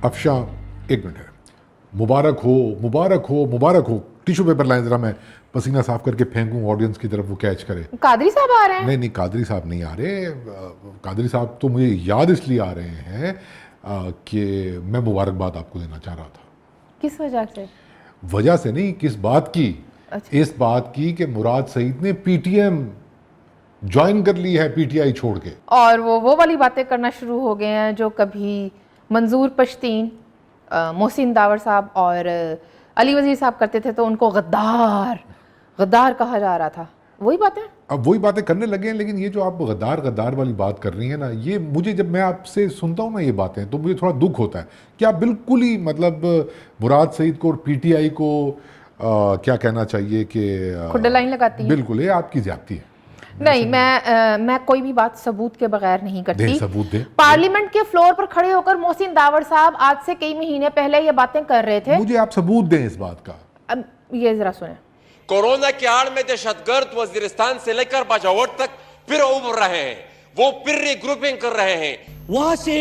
افشاں ایک منٹ ہے. مبارک ہو مبارک ہو مبارک ہو. Tissue paper لائیں ذرا, میں پسینہ صاف کر کے پھینکوں آڈینس کی طرف, وہ کیچ کرے. قادری صاحب آ رہے ہیں؟ نہیں قادری صاحب نہیں آ رہے. قادری صاحب تو مجھے یاد اس لیے آ رہے ہیں کہ میں مبارکباد آپ کو دینا چاہ رہا تھا. کس وجہ سے؟ وجہ سے نہیں, کس بات کی؟ اس بات کی کہ مراد سعید نے پی ٹی ایم جوائن کر لی ہے, پی ٹی آئی چھوڑ کے. اور وہ والی باتیں کرنا شروع ہو گئے ہیں جو کبھی منظور پشتین, محسن داور صاحب اور علی وزیر صاحب کرتے تھے تو ان کو غدار کہا جا رہا تھا. وہی باتیں اب وہی باتیں کرنے لگے ہیں. لیکن یہ جو آپ غدار والی بات کر رہی ہیں نا, یہ مجھے جب میں آپ سے سنتا ہوں نا یہ باتیں, تو مجھے تھوڑا دکھ ہوتا ہے کہ آپ بالکل ہی مطلب مراد سعید کو اور پی ٹی آئی کو کیا کہنا چاہیے کہ کھڈے لائن لگاتی ہیں. بالکل یہ آپ کی زیادتی ہے. نہیں, میں کوئی بھی بات ثبوت کے بغیر نہیں کرتی. ثبوت دیں. پارلیمنٹ کے فلور پر کھڑے ہو کر محسن داور صاحب آج سے کئی مہینے پہلے یہ باتیں کر رہے تھے. مجھے آپ ثبوت دیں اس بات کا. اب یہ ذرا سنیں. کورونا کی آڑ میں دہشت گرد وزیرستان سے لے کر باجوڑ تک پھر ابھر رہے ہیں, وہ پھر ری گروپنگ کر رہے ہیں. وہاں سے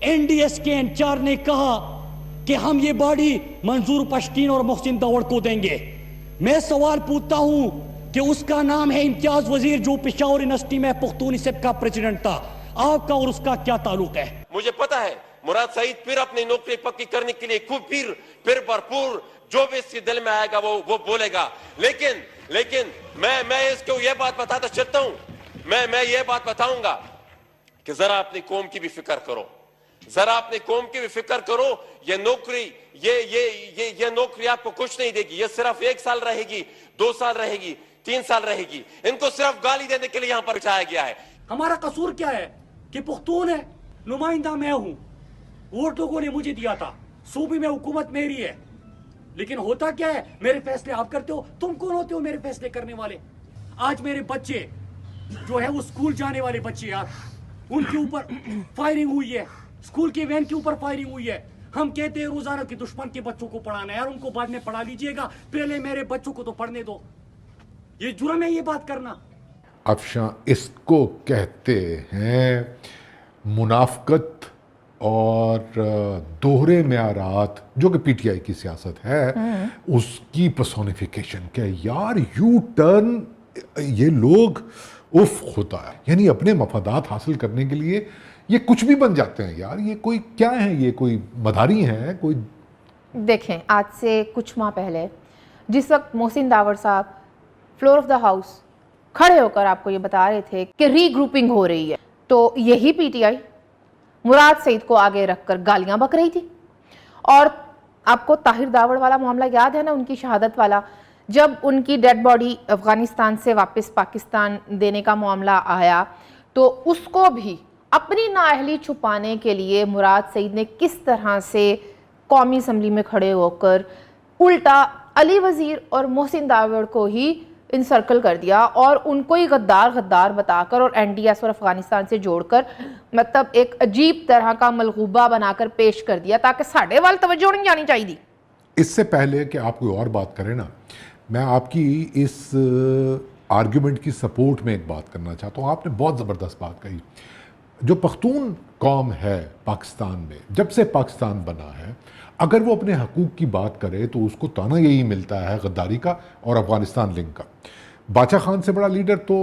این ڈی ایس کے انچارج نے کہا کہ ہم یہ باڈی منظور پشتین اور محسن داوڑ کو دیں گے. میں سوال پوچھتا ہوں کہ اس کا نام ہے امتیاز وزیر جو پشاور یونیورسٹی میں پختون سب کا پریزیڈنٹ تھا. آپ کا اور اس کا کیا تعلق ہے؟ مجھے پتا ہے مراد سعید پھر اپنی نوکری پکی کرنے کے لیے خوب پھر بھرپور جو بھی اس کے دل میں آئے گا وہ بولے گا. لیکن میں اس کو یہ بات بتاتا چلتا ہوں, میں یہ بات بتاؤں گا کہ ذرا اپنی قوم کی بھی فکر کرو, ذرا اپنی قوم کی بھی فکر کرو. یہ نوکری یہ نوکری آپ کو کچھ نہیں دے گی. یہ صرف 1 سال رہے گی, 2 سال رہے گی, 3 سال رہے گی. ان کو صرف گالی دینے کے لیے یہاں پر بٹھایا گیا ہے. ہمارا قصور کیا ہے کہ پختون ہے, نمائندہ میں ہوں, ووٹ لوگوں نے مجھے دیا تھا, صوبے میں حکومت میری ہے. لیکن ہوتا کیا ہے, میرے فیصلے آپ کرتے ہو. تم کون ہوتے ہو میرے فیصلے کرنے والے؟ آج میرے بچے جو ہے وہ اسکول جانے والے بچے یار, ان کے اوپر فائرنگ ہوئی ہے, اسکول کے وین کے اوپر فائرنگ ہوئی ہے. ہم کہتے ہیں روزانہ کہ دشمن کے بچوں کو پڑھانا ہے, یار ان کو بعد میں پڑھا لیجئے گا, پہلے میرے بچوں کو تو پڑھنے دو. یہ جرم ہے یہ بات کرنا. افشاں, اس کو کہتے ہیں منافقت اور دوہرے معیارات, جو کہ پی ٹی آئی کی سیاست ہے, اس کی پرسونیفیکیشن. کہ یار یو ٹرن, یہ لوگ اف ہوتا ہے, یعنی اپنے مفادات حاصل کرنے کے لیے یہ کچھ بھی بن جاتے ہیں یار. یہ کوئی کیا ہے, یہ کوئی مداری ہیں کوئی. دیکھیں, آج سے کچھ ماہ پہلے جس وقت محسن داور صاحب فلور آف دا ہاؤس کھڑے ہو کر آپ کو یہ بتا رہے تھے کہ ری گروپنگ ہو رہی ہے, تو یہی پی ٹی آئی مراد سعید کو آگے رکھ کر گالیاں بک رہی تھی. اور آپ کو طاہر داوڑ والا معاملہ یاد ہے نا, ان کی شہادت والا, جب ان کی ڈیڈ باڈی افغانستان سے واپس پاکستان دینے کا معاملہ آیا تو اس کو بھی اپنی نااہلی چھپانے کے لیے مراد سعید نے کس طرح سے قومی اسمبلی میں کھڑے ہو کر الٹا علی وزیر اور محسن داوڑ کو ہی انسرکل کر دیا, اور ان کو ہی غدار بتا کر اور این ڈی ایس اور افغانستان سے جوڑ کر مطلب ایک عجیب طرح کا ملغوبہ بنا کر پیش کر دیا تاکہ ساڑھے وال توجہ نہیں جانی چاہیے. اس سے پہلے کہ آپ کوئی اور بات کریں نا, میں آپ کی اس آرگیومنٹ کی سپورٹ میں ایک بات کرنا چاہتا ہوں. آپ نے بہت زبردست بات کہی. جو پختون قوم ہے پاکستان میں, جب سے پاکستان بنا ہے, اگر وہ اپنے حقوق کی بات کرے تو اس کو تانا یہی ملتا ہے غداری کا اور افغانستان لنک کا. باچا خان سے بڑا لیڈر تو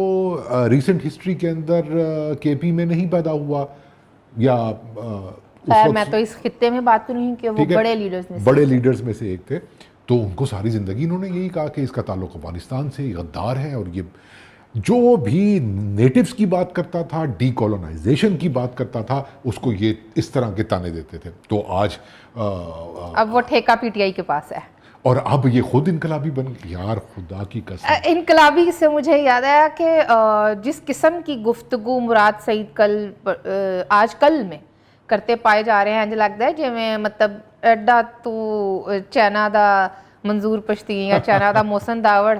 ریسنٹ ہسٹری کے اندر کے پی میں نہیں پیدا ہوا, یا خیر میں تو اس خطے میں بات کروں ہوں کہ وہ بڑے لیڈرز میں سے ایک تھے. تو ان کو ساری زندگی انہوں نے یہی کہا کہ اس کا تعلق افغانستان سے, غدار ہے. اور یہ جو بھی نیٹیوز کی بات کرتا تھا, ڈی کولونائزیشن کی بات کرتا تھا, اس کو یہ اس طرح کے تانے دیتے تھے. تو آج اب وہ ٹھیکہ پی ٹی آئی کے پاس ہے, اور اب یہ خود انقلابی بن گئی. یار خدا کی قسم, انقلابی سے مجھے یاد آیا کہ جس قسم کی گفتگو مراد سعید آج کل میں کرتے پائے جا رہے ہیں, مجھے لگتا ہے جی میں مطلب ایڈا تو چائنا دا منظور پشتین یا چائنا دا محسن داوڑ.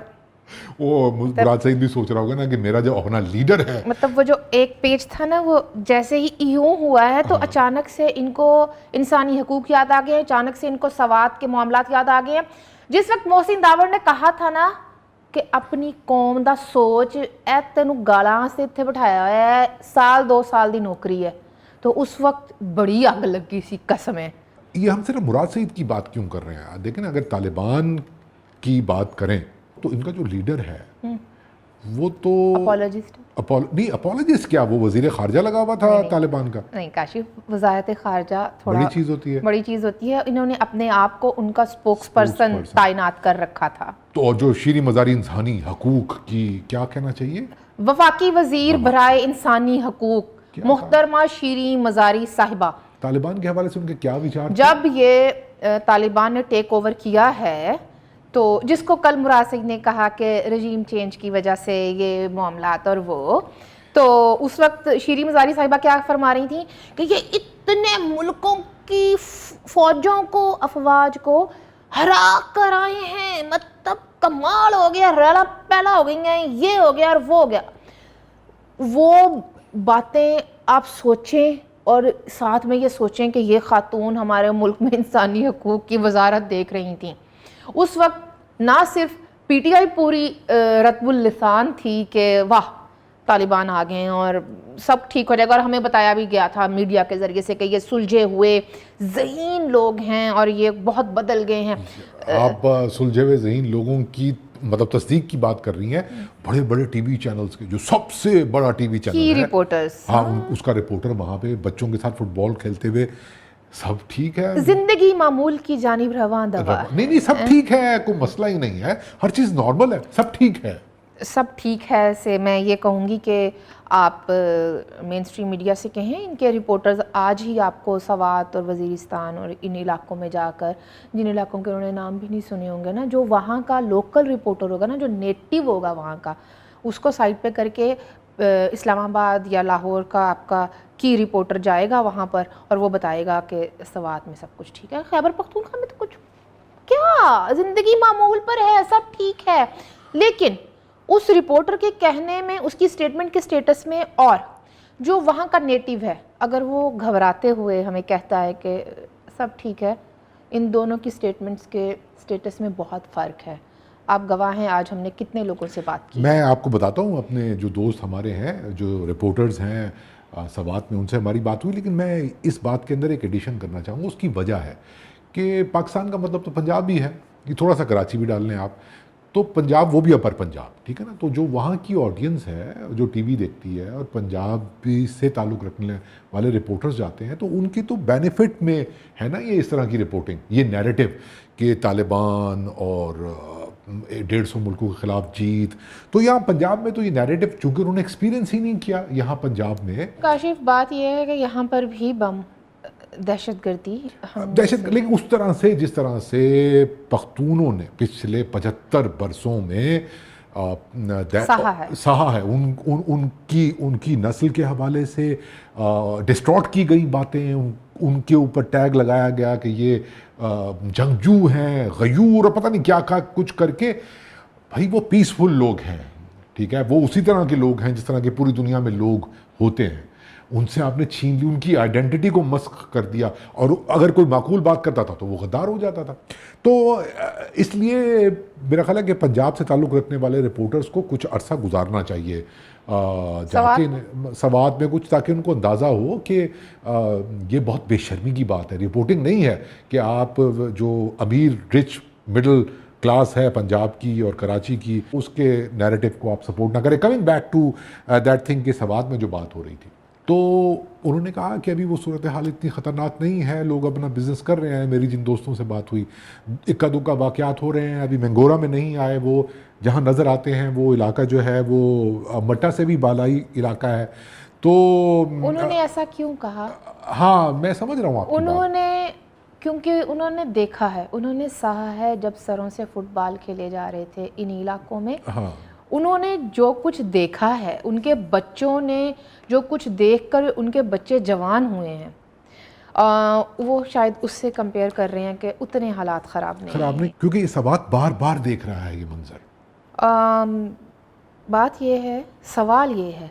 وہ مراد سعید بھی سوچ رہا ہوگا نا کہ میرا جو اپنا لیڈر ہے, مطلب وہ جو ایک پیج تھا نا, وہ جیسے ہی یوں ہوا ہے تو اچانک سے ان کو انسانی حقوق یاد آ گئے ہیں, اچانک سے ان کو سوات کے معاملات یاد آ گئے ہیں. جس وقت محسن داوڑ نے کہا تھا نا کہ اپنی قوم دا سوچ, اے تینوں گالاں سے اتنے بٹھایا ہے, 1-2 سال دی نوکری ہے, تو اس وقت بڑی اگ لگی سی قسم ہے. یہ ہم صرف مراد سعید کی بات کیوں کر رہے ہیں؟ دیکھیں نا، اگر طالبان کی بات کریں تو ان کا جو لیڈر ہے وہ تو اپولوجسٹ نہیں، اپولوجسٹ کیا، وہ وزیر خارجہ لگا ہوا تھا طالبان کا. نہیں کاشف، وزارت خارجہ تھوڑا بڑی چیز ہوتی ہے. بڑی چیز ہوتی ہے. انہوں نے اپنے آپ کو ان کا سپوکس پرسن تعینات کر رکھا تھا. تو جو شیریں مزاری انسانی حقوق کی کیا کہنا چاہیے؟ وفاقی وزیر برائے انسانی حقوق محترمہ شیریں مزاری صاحبہ. طالبان کے حوالے سے ان کے کیا وچار؟ جب یہ طالبان نے ٹیک اوور کیا ہے تو جس کو کل مراد سعید نے کہا کہ رجیم چینج کی وجہ سے یہ معاملات اور وہ، تو اس وقت شیریں مزاری صاحبہ کیا فرما رہی تھیں کہ یہ اتنے ملکوں کی فوجوں کو، افواج کو ہرا کر آئے ہیں، مطلب کمال ہو گیا، ریلا پیلا ہو گئی ہیں، یہ ہو گیا اور وہ ہو گیا. وہ باتیں آپ سوچیں اور ساتھ میں یہ سوچیں کہ یہ خاتون ہمارے ملک میں انسانی حقوق کی وزارت دیکھ رہی تھیں. اس وقت نہ صرف پی ٹی آئی پوری رطب اللسان تھی کہ واہ طالبان آ گئے ہیں اور سب ٹھیک ہو جائے گا، اور ہمیں بتایا بھی گیا تھا میڈیا کے ذریعے سے کہ یہ سلجھے ہوئے ذہین لوگ ہیں اور یہ بہت بدل گئے ہیں. آپ سلجھے ہوئے ذہین لوگوں کی مطلب تصدیق کی بات کر رہی ہیں. بڑے بڑے ٹی وی چینلز کے جو سب سے بڑا ٹی وی چینل کی ہے، رپورٹرز، ہاں اس کا رپورٹر وہاں پہ بچوں کے ساتھ فٹ بال کھیلتے ہوئے، سب ٹھیک ہے، زندگی معمول کی جانب رواں دوا. نہیں سب ٹھیک ہے، کوئی مسئلہ ہی نہیں ہے، ہر چیز نارمل ہے، سب ٹھیک ہے. سب ٹھیک ہے سے میں یہ کہوں گی کہ آپ مین اسٹریم میڈیا سے کہیں ان کے رپورٹرز آج ہی آپ کو سوات اور وزیرستان اور ان علاقوں میں جا کر، جن علاقوں کے انہوں نے نام بھی نہیں سنے ہوں گے نا، جو وہاں کا لوکل رپورٹر ہوگا نا، جو نیٹو ہوگا وہاں کا، اس کو سائٹ پہ کر کے اسلام آباد یا لاہور کا آپ کا کی رپورٹر جائے گا وہاں پر اور وہ بتائے گا کہ سوات میں سب کچھ ٹھیک ہے، خیبر پختونخوا میں تو کچھ کیا، زندگی معمول پر ہے، سب ٹھیک ہے. لیکن اس رپورٹر کے کہنے میں، اس کی سٹیٹمنٹ کے سٹیٹس میں اور جو وہاں کا نیٹیو ہے، اگر وہ گھبراتے ہوئے ہمیں کہتا ہے کہ سب ٹھیک ہے، ان دونوں کی سٹیٹمنٹس کے سٹیٹس میں بہت فرق ہے. آپ گواہ ہیں، آج ہم نے کتنے لوگوں سے بات کی. میں آپ کو بتاتا ہوں، اپنے جو دوست ہمارے ہیں جو رپورٹرز ہیں سوات میں، ان سے ہماری بات ہوئی، لیکن میں اس بات کے اندر ایک ایڈیشن کرنا چاہوں گا. اس کی وجہ ہے کہ پاکستان کا مطلب تو پنجاب بھی ہے، یہ تھوڑا سا کراچی بھی ڈال لیں آپ، تو پنجاب وہ بھی اپر پنجاب، ٹھیک ہے نا. تو جو وہاں کی آڈینس ہے جو ٹی وی دیکھتی ہے اور پنجاب بھی سے تعلق رکھنے والے رپورٹرز جاتے ہیں، تو ان کی تو بینیفٹ میں ہے نا یہ اس طرح کی رپورٹنگ، یہ نیریٹو کہ طالبان اور 150 ملکوں کے خلاف جیت. تو یہاں پنجاب میں تو یہ نیریٹو چونکہ انہوں نے ایکسپیرینس ہی نہیں کیا یہاں پنجاب میں. کاشف بات یہ ہے کہ یہاں پر بھی بم، دہشت گردی، لیکن اس طرح سے جس طرح سے پختونوں نے پچھلے 75 برسوں میں سہا ہے، ان کی نسل کے حوالے سے ڈسٹارٹ کی گئی باتیں، ان کے اوپر ٹیگ لگایا گیا کہ یہ جنگجو ہیں، غیور، اور پتہ نہیں کیا کچھ کر کے. بھائی وہ پیسفل لوگ ہیں، ٹھیک ہے، وہ اسی طرح کے لوگ ہیں جس طرح کے پوری دنیا میں لوگ ہوتے ہیں. ان سے آپ نے چھین لی، ان کی آئیڈینٹی کو مسخ کر دیا، اور اگر کوئی معقول بات کرتا تھا تو وہ غدار ہو جاتا تھا. تو اس لیے میرا خیال ہے کہ پنجاب سے تعلق رکھنے والے رپورٹرز کو کچھ عرصہ گزارنا چاہیے جا کے سوات میں کچھ، تاکہ ان کو اندازہ ہو کہ یہ بہت بے شرمی کی بات ہے. رپورٹنگ نہیں ہے کہ آپ جو امیر رچ مڈل کلاس ہے پنجاب کی اور کراچی کی، اس کے نیریٹو کو آپ سپورٹ نہ کریں. Coming back to that thing کہ سوات میں جو بات ہو رہی تھی، تو انہوں نے کہا کہ ابھی وہ صورتحال اتنی خطرناک نہیں ہے، لوگ اپنا بزنس کر رہے ہیں. میری جن دوستوں سے بات ہوئی، اکا دکا واقعات ہو رہے ہیں، ابھی مینگورا میں نہیں آئے، وہ جہاں نظر آتے ہیں وہ علاقہ جو ہے وہ مٹا سے بھی بالائی علاقہ ہے. تو انہوں نے ایسا کیوں کہا؟ ہاں میں سمجھ رہا ہوں آپ کی انہوں نے، کیونکہ انہوں نے دیکھا ہے، انہوں نے سہا ہے جب سروں سے فٹ بال کھیلے جا رہے تھے ان علاقوں میں. ہاں انہوں نے جو کچھ دیکھا ہے، ان کے بچوں نے جو کچھ دیکھ کر ان کے بچے جوان ہوئے ہیں، وہ شاید اس سے کمپیئر کر رہے ہیں کہ اتنے حالات خراب نہیں، کیونکہ یہ سوات بار بار دیکھ رہا ہے یہ منظر. بات یہ ہے، سوال یہ ہے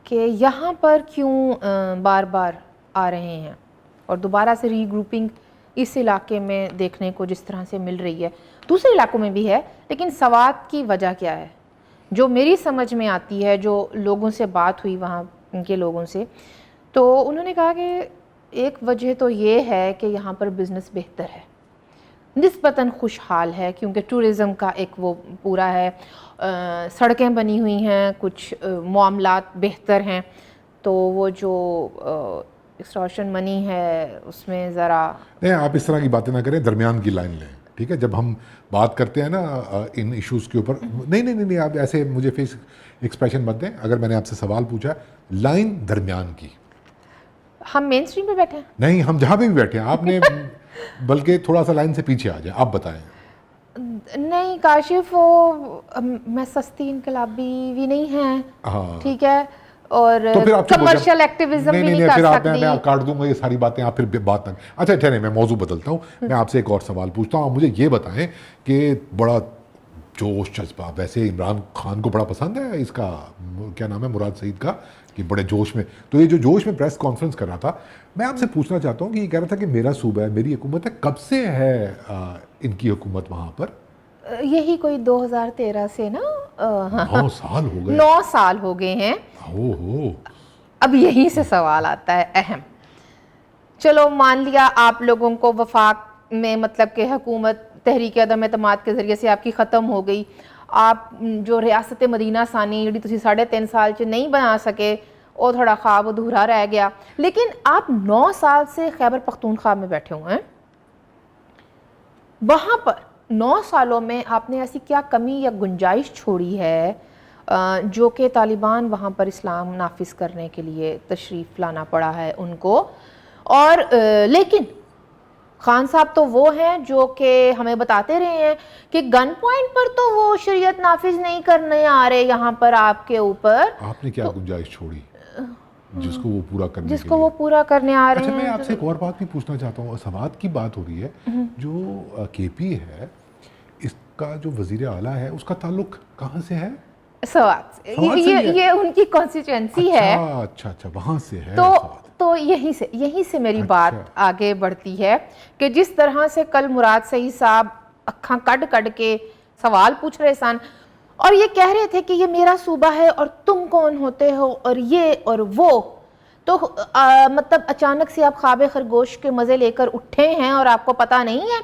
کہ یہاں پر کیوں بار بار آ رہے ہیں اور دوبارہ سے ری گروپنگ اس علاقے میں دیکھنے کو جس طرح سے مل رہی ہے. دوسرے علاقوں میں بھی ہے، لیکن سوات کی وجہ کیا ہے جو میری سمجھ میں آتی ہے، جو لوگوں سے بات ہوئی وہاں ان کے لوگوں سے، تو انہوں نے کہا کہ ایک وجہ تو یہ ہے کہ یہاں پر بزنس بہتر ہے, نسبتاً خوشحال ہے, کیونکہ ٹورزم کا ایک وہ پورا ہے, سڑکیں بنی ہوئی ہیں, کچھ معاملات بہتر ہیں, تو وہ جو ایکسٹورشن منی ہے اس میں ذرا نہیں, آپ اس طرح کی باتیں نہ کریں, درمیان کی لائن لیں, ٹھیک ہے. جب ہم بات کرتے ہیں نا ان ایشوز کے اوپر, نہیں آپ ایسے مجھے فیس ایکسپریشن مت دیں. اگر میں نے آپ سے سوال پوچھا, لائن درمیان کی. ہم مین اسٹریم پہ بیٹھے ہیں. نہیں, ہم جہاں پہ بھی بیٹھے ہیں, آپ نے بلکہ تھوڑا سا لائن سے پیچھے آ جائیں, آپ بتائیں. نہیں کاشف, وہ میں سستی انقلابی بھی نہیں ہیں, ٹھیک ہے, اور کمرشل ایکٹیویزم بھی نہیں کر سکتی. میں کاٹ دوں گا یہ ساری باتیں, آپ پھر بات نہ. اچھا ٹھہریں, میں موضوع بدلتا ہوں. میں آپ سے ایک اور سوال پوچھتا ہوں. آپ مجھے یہ بتائیں کہ بڑا جوش جذبہ, ویسے عمران خان کو بڑا پسند ہے اس کا, کیا نام ہے, مراد سعید کا, کہ بڑے جوش میں, تو یہ جو جوش میں پریس کانفرنس کر رہا تھا, میں آپ سے پوچھنا چاہتا ہوں کہ یہ کہہ رہا تھا کہ میرا صوبہ ہے, میری حکومت ہے. کب سے ہے ان کی حکومت وہاں پر؟ یہی کوئی 2013 سے نا, 9 سال ہو گئے. 9 سال ہو گئے ہیں. اب یہیں سے سوال آتا ہے اہم. چلو مان لیا آپ لوگوں کو وفاق میں, مطلب کہ حکومت تحریک عدم اعتماد کے ذریعے سے آپ کی ختم ہو گئی, آپ جو ریاست مدینہ ثانی جڑی تسی 3.5 سال چ نہیں بنا سکے, وہ تھوڑا خواب ادھورا رہ گیا. لیکن آپ 9 سال سے خیبر پختونخوا میں بیٹھے ہوئے ہیں, وہاں پر 9 سالوں میں آپ نے ایسی کیا کمی یا گنجائش چھوڑی ہے جو کہ طالبان وہاں پر اسلام نافذ کرنے کے لیے تشریف لانا پڑا ہے ان کو؟ اور لیکن خان صاحب تو وہ ہیں جو کہ ہمیں بتاتے رہے ہیں کہ گن پوائنٹ پر تو وہ شریعت نافذ نہیں کرنے آ رہے یہاں پر آپ کے اوپر. آپ نے کیا گنجائش چھوڑی جس کو وہ پورا کرنے جس کو وہ پورا کرنے آ رہے ہیں؟ اچھا, میں آپ سے ایک اور بات بھی پوچھنا چاہتا ہوں. سوات کی بات ہو رہی ہے, جو کے پی ہے, اس کا جو وزیر اعلیٰ ہے, اس کا تعلق کہاں سے ہے؟ سوات سے. یہ ان کی کانسٹیچوئنسی ہے. اچھا, وہاں سے ہے. تو یہیں سے میری بات آگے بڑھتی ہے کہ جس طرح سے کل مراد سعید صاحب اکھاں کڈ کے سوال پوچھ رہے سن اور یہ کہہ رہے تھے کہ یہ میرا صوبہ ہے اور تم کون ہوتے ہو اور یہ اور وہ, تو مطلب اچانک سے آپ خواب خرگوش کے مزے لے کر اٹھے ہیں اور آپ کو پتہ نہیں ہے.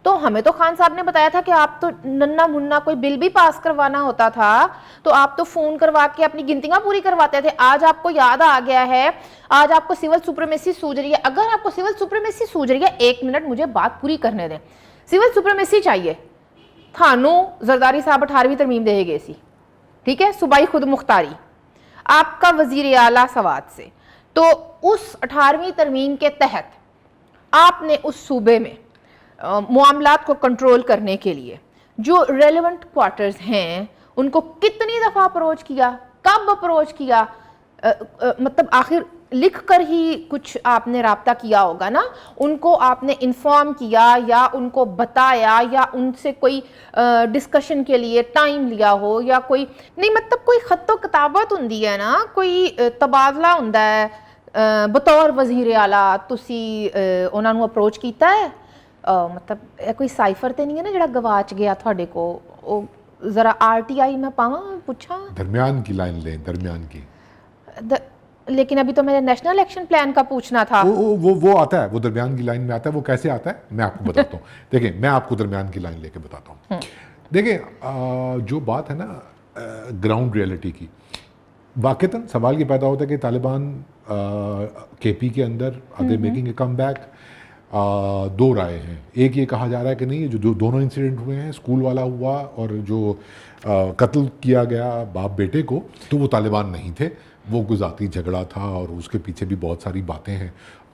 تو ہمیں تو خان صاحب نے بتایا تھا کہ آپ تو ننا منا کوئی بل بھی پاس کروانا ہوتا تھا تو آپ تو فون کروا کے اپنی گنتیاں پوری کرواتے تھے. آج آپ کو یاد آ گیا ہے, آج آپ کو سول سپریمیسی سوج رہی ہے. اگر آپ کو سول سپریمیسی سوج رہی ہے, 1 منٹ مجھے بات پوری کرنے دیں. سول سپریمیسی چاہیے تھانو, زرداری صاحب 18ویں ترمیم دے گئے سی, ٹھیک ہے, صوبائی خود مختاری, آپ کا وزیر اعلیٰ سوات سے. تو اس 18ویں ترمیم کے تحت آپ نے اس صوبے میں معاملات کو کنٹرول کرنے کے لیے جو ریلیونٹ کوارٹرز ہیں ان کو کتنی دفعہ اپروچ کیا, کب اپروچ کیا, مطلب آخر لکھ کر ہی کچھ آپ نے رابطہ کیا ہوگا نا, ان کو آپ نے انفارم کیا یا ان کو بتایا یا ان سے کوئی ڈسکشن کے لیے ٹائم لیا ہو یا کوئی نہیں, مطلب کوئی خط و کتابت ہوندی ہے نا, کوئی تبادلہ ہوندا ہے بطور وزیر اعلیٰ, تسی انہاں نو اپروچ کیتا ہے؟ مطلب کوئی سائفر تے نہیں ہے نا جڑا گواچ گیا تھوڑے کو, ذرا RTI میں پاواں پوچھاں, درمیان کی لائن لیں, درمیان کی. لیکن ابھی تو میں نے نیشنل ایکشن پلان کا پوچھنا تھا. وہ آتا ہے, وہ درمیان کی لائن میں آتا ہے. وہ کیسے آتا ہے میں آپ کو بتاتا ہوں. دیکھیں, میں آپ کو درمیان کی لائن لے کے بتاتا ہوں. دیکھیں, جو بات ہے نا گراؤنڈ ریئلٹی کی, واقعتاً سوال یہ پیدا ہوتا ہے کہ طالبان کے پی کے اندر are they making a comeback. 2 رائے ہیں. ایک یہ کہا جا رہا ہے کہ نہیں, جو دونوں انسیڈنٹ ہوئے ہیں, اسکول والا ہوا اور جو قتل کیا گیا باپ بیٹے کو, تو وہ طالبان نہیں تھے, وہ کوئی ذاتی جھگڑا تھا اور اس کے پیچھے بھی بہت ساری باتیں ہیں,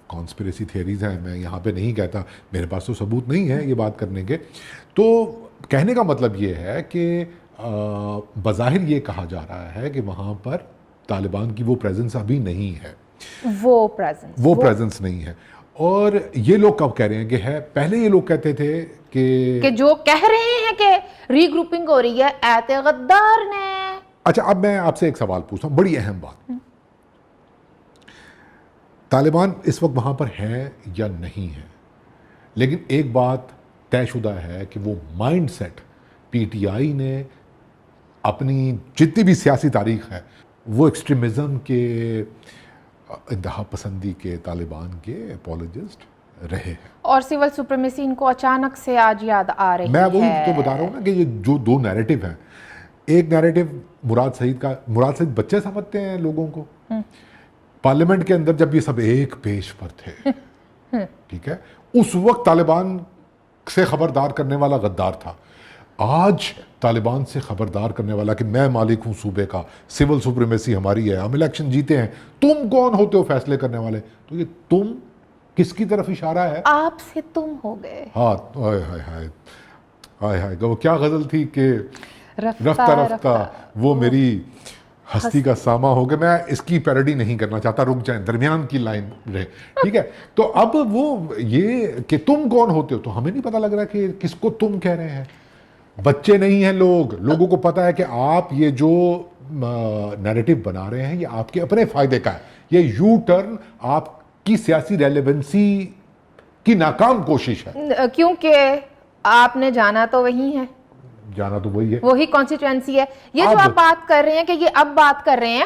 کانسپریسی تھیوریز ہیں. میں یہاں پہ نہیں کہتا, میرے پاس تو ثبوت نہیں ہے یہ بات کرنے کے. تو کہنے کا مطلب یہ ہے کہ بظاہر یہ کہا جا رہا ہے کہ وہاں پر طالبان کی وہ پریزنس ابھی نہیں ہے, وہ پریزنس نہیں ہے. اور یہ لوگ کب کہہ رہے ہیں کہ ہے؟ پہلے یہ لوگ کہتے تھے کہ جو کہہ رہے ہیں کہ ری گروپنگ ہو رہی ہے ایت غدار نے. اچھا, اب میں آپ سے ایک سوال پوچھتا ہوں, بڑی اہم بات. طالبان اس وقت وہاں پر ہے یا نہیں ہے, لیکن ایک بات طے شدہ ہے کہ وہ مائنڈ سیٹ PTI نے اپنی جتنی بھی سیاسی تاریخ ہے وہ ایکسٹریمزم کے انتہا پسندی کے طالبان کے اپولوجسٹ رہے ہیں. اور سول سپریمیسی ان کو اچانک سے آج یاد آ رہی ہے. میں وہی تو بتا رہا ہوں نا کہ یہ جو دو نیریٹو ہیں, ایک نیریٹو مراد سعید کا, مراد سعید بچے سمجھتے ہیں لوگوں کو, پارلیمنٹ کے اندر جب یہ سب ایک پیج پر تھے, ٹھیک ہے, اس وقت طالبان سے خبردار کرنے والا غدار تھا. آج طالبان سے خبردار کرنے والا کہ میں مالک ہوں صوبے کا, سول سپریمیسی ہماری ہے, ہم الیکشن جیتے ہیں, تم کون ہوتے ہو فیصلے کرنے والے. تو یہ تم کس کی طرف اشارہ ہے؟ آپ سے تم ہو گئے. ہاں, ہائے ہائے ہائے ہائے ہائے, وہ کیا غزل تھی کہ رفتہ رفتہ وہ میری ہستی کا ساما ہو گیا. میں اس کی پیروڈی نہیں کرنا چاہتا, رک جائیں, درمیان کی لائن رہے, ٹھیک ہے. تو اب وہ یہ کہ تم کون ہوتے ہو, تو ہمیں نہیں پتہ لگ رہا کہ کس کو تم کہہ رہے ہیں. بچے نہیں ہیں لوگ, لوگوں کو پتہ ہے کہ آپ یہ جو نیریٹو بنا رہے ہیں یہ آپ کے اپنے فائدے کا ہے. یہ یو ٹرن آپ کی سیاسی ریلیونسی کی ناکام کوشش ہے. کیونکہ آپ نے جانا تو وہی ہے, جانا تو وہی ہے, وہی کانسٹیٹوینسی ہے. یہ جو آپ بات کر رہے ہیں کہ یہ اب بات کر رہے ہیں,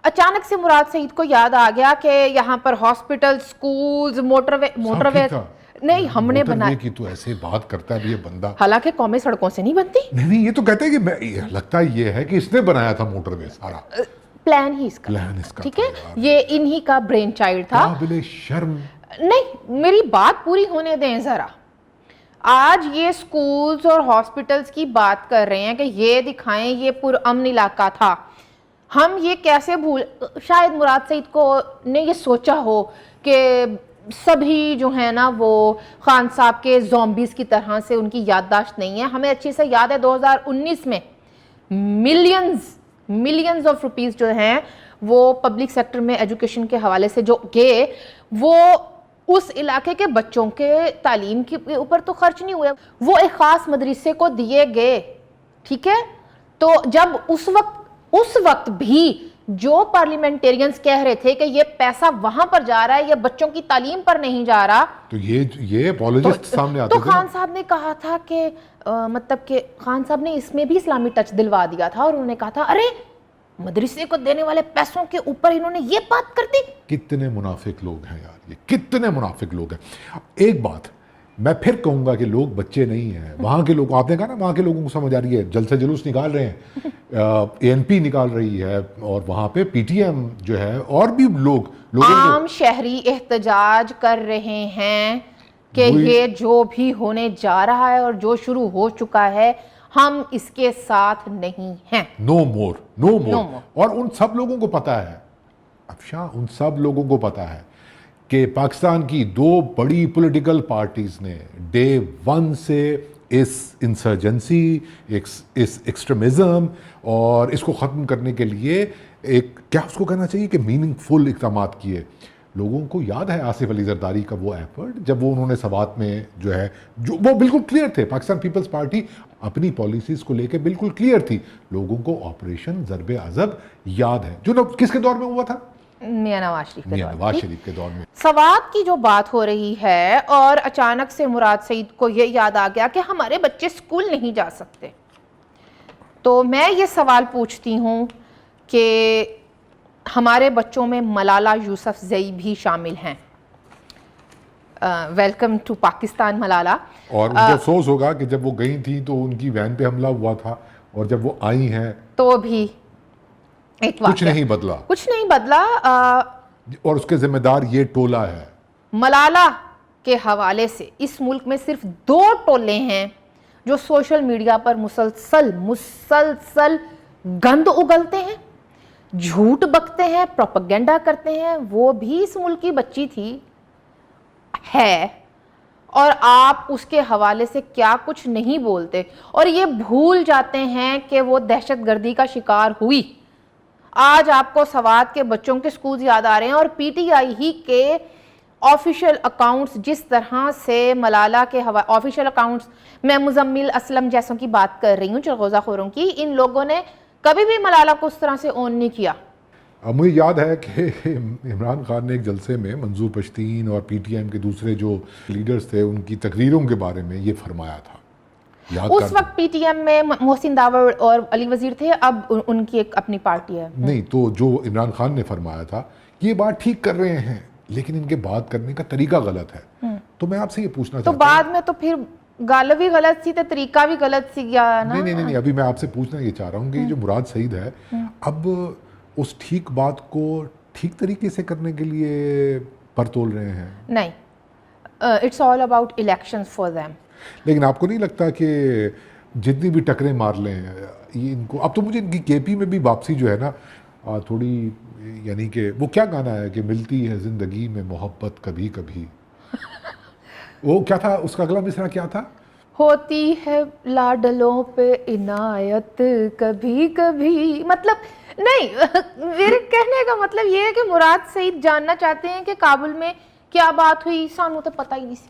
اچانک سے مراد سعید کو یاد آ گیا کہ یہاں پر ہاسپٹل, سکولز, موٹر وے نہیں ہم نے بنائے. کی تو ایسے بات کرتا ہے یہ بندہ, حالانکہ قومیں سڑکوں سے نہیں بنتی. نہیں یہ تو کہتے ہیں کہ لگتا یہ ہے کہ اس نے بنایا تھا موٹر وے, سارا پلان ہی اس کا, ٹھیک ہے, یہ انہی کا برین چائلڈ تھا. قابل شرم. نہیں میری بات پوری ہونے دیں ذرا. آج یہ سکولز اور ہاسپٹلز کی بات کر رہے ہیں کہ یہ دکھائیں یہ پرامن علاقہ تھا. ہم یہ کیسے بھول, شاید مراد سعید کو نے یہ سوچا ہو کہ سبھی جو ہیں نا وہ خان صاحب کے زومبیز کی طرح سے ان کی یادداشت نہیں ہے. ہمیں اچھے سے یاد ہے 2019 میں ملینز آف روپیز جو ہیں وہ پبلک سیکٹر میں ایجوکیشن کے حوالے سے جو گئے, وہ اس علاقے کے بچوں کے تعلیم کے اوپر تو خرچ نہیں ہوئے, وہ ایک خاص مدرسے کو دیے گئے, ٹھیک ہے. تو جب اس وقت بھی جو پارلیمنٹیرینز کہہ رہے تھے کہ یہ پیسہ وہاں پر جا رہا ہے, یہ بچوں کی تعلیم پر نہیں جا رہا, تو یہ اپولوجسٹ سامنے آتے تھے. تو خان صاحب نے کہا تھا کہ مطلب کہ خان صاحب نے اس میں بھی اسلامی ٹچ دلوا دیا تھا, اور انہوں نے کہا تھا ارے مدرسے کو دینے والے پیسوں کے اوپر انہوں نے یہ بات کر دی. کتنے منافق لوگ ہیں یار, یہ کتنے منافق لوگ ہیں. ایک بات میں پھر کہوں گا کہ لوگ بچے نہیں ہیں, وہاں کے لوگ, آپ نے کہا نا وہاں کے لوگوں کو سمجھ آ رہی ہے, جلد سے جلوس نکال رہے ہیں, اے این پی نکال رہی ہے, اور وہاں پہ پی ٹی ایم جو ہے, اور بھی لوگ عام شہری احتجاج کر رہے ہیں کہ یہ جو بھی ہونے جا رہا ہے اور جو شروع ہو چکا ہے ہم اس کے ساتھ نہیں ہیں. نو مور. اور ان سب لوگوں کو پتا ہے, افشاں ان سب لوگوں کو پتا ہے کہ پاکستان کی دو بڑی پولیٹیکل پارٹیز نے ڈے ون سے اس انسرجنسی, اس ایکسٹریمزم اور اس کو ختم کرنے کے لیے ایک, کیا اس کو کہنا چاہیے کہ میننگ فل اقدامات کیے. لوگوں کو یاد ہے آصف علی زرداری کا وہ ایفرٹ, جب وہ انہوں نے سوات میں جو ہے, جو وہ بالکل کلیئر تھے, پاکستان پیپلز پارٹی اپنی پالیسیز کو لے کے بالکل کلیئر تھی. لوگوں کو آپریشن ضرب عضب یاد ہے, جو کس کے دور میں ہوا تھا, میاں نواز شریف کے دور میں. سوات کی جو بات ہو رہی ہے, اور اچانک سے مراد سعید کو یہ یاد آ گیا کہ ہمارے بچے سکول نہیں جا سکتے, تو میں یہ سوال پوچھتی ہوں کہ ہمارے بچوں میں ملالہ یوسفزئی بھی شامل ہیں. Welcome to Pakistan Malala. اور ان کو افسوس ہوگا کہ جب وہ گئی تھیں تو ان کی وین پہ حملہ ہوا تھا, اور جب وہ آئی ہیں تو بھی کچھ نہیں بدلا. اور اس کے ذمہ دار یہ ٹولہ ہے. ملالہ کے حوالے سے اس ملک میں صرف 2 ٹولے ہیں جو سوشل میڈیا پر مسلسل گند اگلتے ہیں, جھوٹ بکتے ہیں, پروپیگنڈا کرتے ہیں. وہ بھی اس ملک کی بچی تھی ہے, اور آپ اس کے حوالے سے کیا کچھ نہیں بولتے, اور یہ بھول جاتے ہیں کہ وہ دہشت گردی کا شکار ہوئی. آج آپ کو سوات کے بچوں کے سکولز یاد آ رہے ہیں, اور پی ٹی آئی ہی کے آفیشیل اکاؤنٹس جس طرح سے ملالہ کے آفیشیل اکاؤنٹس, میں مزمل اسلم جیسوں کی بات کر رہی ہوں, چرغوزہ خوروں کی, ان لوگوں نے کبھی بھی ملالہ کو اس طرح سے اون نہیں کیا. مجھے یاد ہے کہ عمران خان نے ایک جلسے میں منظور پشتین اور پی ٹی ایم کے دوسرے جو لیڈرز تھے ان کی تقریروں کے بارے میں یہ فرمایا تھا. اس وقت پی ٹی ایم میں محسن داور اور علی وزیر تھے, اب ان کی ایک اپنی پارٹی ہے. نہیں, تو جو عمران خان نے فرمایا تھا یہ بات ٹھیک کر رہے ہیں لیکن ان کے بات کرنے کا طریقہ غلط ہے. تو میں آپ سے یہ پوچھنا تو چاہتا ہوں, بعد میں تو پھر گل بھی غلط سی تے طریقہ بھی غلط سی گیا نا. نہیں, ابھی میں آپ سے پوچھنا یہ چاہ رہا ہوں کہ جو مراد سعید ہے اب اس ٹھیک بات کو ٹھیک طریقے سے کرنے کے لیے پر تول رہے ہیں. نہیں, it's all about elections for them. لیکن آپ کو نہیں لگتا کہ جتنی بھی ٹکریں مار لیں یہ ان کو, اب تو مجھے ان کی کے پی میں بھی واپسی جو ہے نا تھوڑی, یعنی کہ وہ کیا گانا ہے کہ ملتی ہے زندگی میں محبت کبھی کبھی, وہ کیا تھا اس کا اگلا مصرع کیا تھا؟ ہوتی ہے لاڈلوں پہ عنایت کبھی کبھی. مطلب نہیں, میرے کہنے کا مطلب یہ ہے کہ مراد سعید جاننا چاہتے ہیں کہ کابل میں کیا بات ہوئی, سانوں تو پتہ ہی نہیں سی.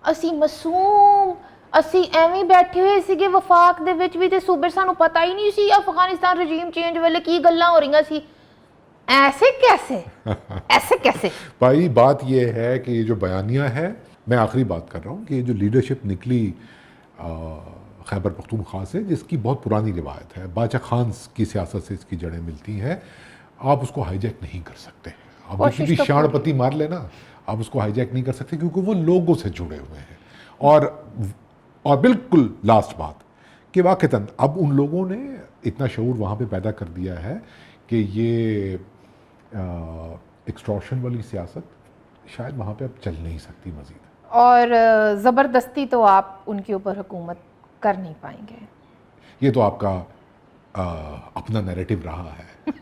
اسی معصوم اسی ایویں بیٹھے ہوئے سیگے وفاق دے وچ بھی تے صوبے سانوں پتہ ہی نہیں سی افغانستان رجیم چینج ویلے کی گلاں ہو رہیاں سی. ایسے کیسے بھائی بات یہ ہے کہ یہ جو بیانیہ ہے, میں آخری بات کر رہا ہوں کہ یہ جو لیڈرشپ نکلی خیبر پختونخوا سے, جس کی بہت پرانی روایت ہے, باچا خان کی سیاست سے اس کی جڑیں ملتی ہیں, آپ اس کو ہائی جیک نہیں کر سکتے. آپ کسی بھی شان پتی مار لینا, آپ اس کو ہائی جیک نہیں کر سکتے کیونکہ وہ لوگوں سے جڑے ہوئے ہیں. اور بالکل لاسٹ بات کہ واقعتاً اب ان لوگوں نے اتنا شعور وہاں پہ پیدا کر دیا ہے کہ یہ ایکسٹورشن والی سیاست شاید وہاں پہ اب چل نہیں سکتی مزید. اور زبردستی تو آپ ان کے اوپر حکومت کر نہیں پائیں گے. یہ تو آپ کا اپنا نیریٹو رہا ہے.